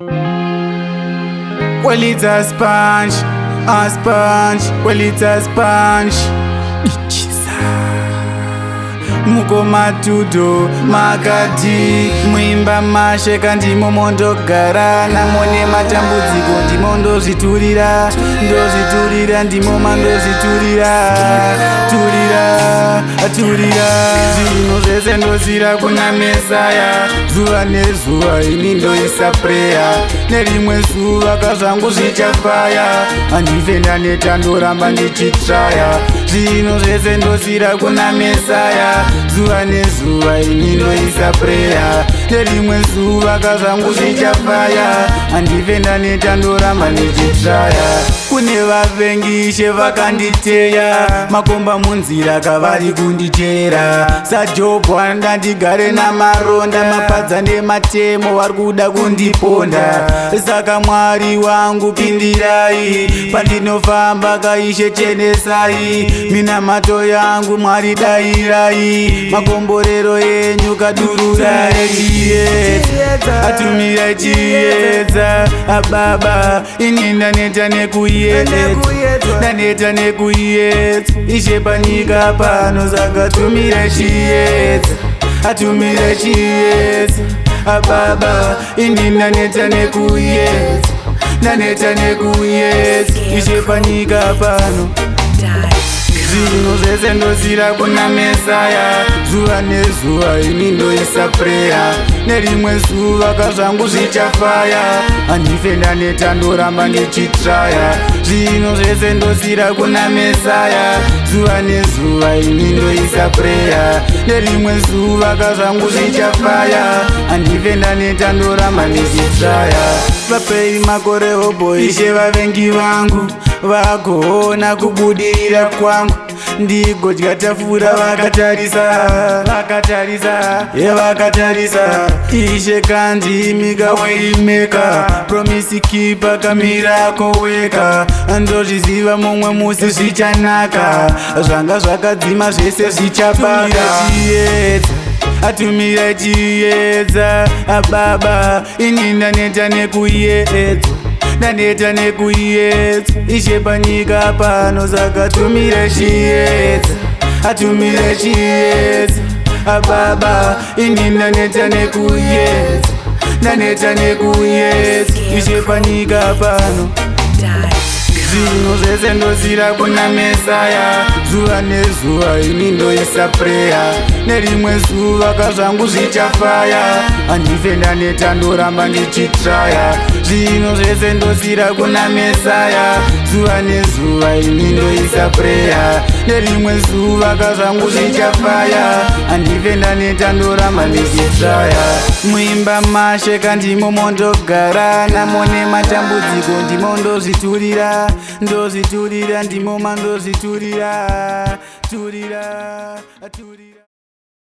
Well, it's a sponge, well, it's a sponge. Muko matudo makati muimba masheka ndimo mondogara namone matambudziko ndimo ndozviturira ndimo mandoziturira turira zvinhu zvese ndozvira kuna Mesaya zuva nezuva ini ndoisa preya nerimwe zuva kazvangu zvichafaya handife ndaneta ndoramba ndichitraya zvinhu zvese ndozvira kuna Mesaya zuva nezuva ini ndoisa preya nerimwe zuva kazvangu zvichafaya handife ndaneta ndoramba ndichitraya kune vavengishe vakanditeya makomba munzira kavari kunditeera sajobho ndandigare namaronda mapadza nematemo vari kuda kundiponda saka Mwari wangu pindirai pandinofamba kaishe chenesai minamato yangu Mwari dayirai makomborero yenyu kadururai atumirai chiedza ababa ini ndaneta nekuedza ishe panyika pano saka atumirai chiedza ababa ini ndaneta nekuedza ishe panyika pano zvinhu zvese ndozvira kuna Mesaya zuva nezuva ini ndoisa preya nerimwe zuva kazvangu zvichafaya handife ndaneta ndoramba ndichitraya zvinhu zvese ndozvira kuna Mesaya zuva nezuva ini ndoisa preya nerimwe zuva kazvangu zvichafaya handife ndaneta ndoramba ndichitraya vapei makore hobo ishe vavengi vangu vagoona kubudirira kwangu ndigodya tafura vakatarisa ishe kandimika weimeka promisi kipa kamirako weka ndozviziva mumwe musi zvichanaka zvanga zvakadzima zvese zvichapaka atumirai chiedza ababa ini ndaneta nekuedza ishe panyika pano saka atumirai chiedza ababa ini ndaneta nekuedza ishe panyika pano zvinhu zvese ndozvira kuna Mesaya zuva nezuva ini ndoisa preya nerimwe zuva kazvangu zvichafaya handife ndaneta ndoramba ndichitraya zvinhu zvese ndozvira kuna Mesaya zuva nezuva ini ndoisa preya nerimwe zuva kazvangu zvichafaya handife ndaneta ndoramba ndichitraya muimba masheka ndimo mondogara namone matambudziko ndimo ndozviturira ndimo mandozviturira turira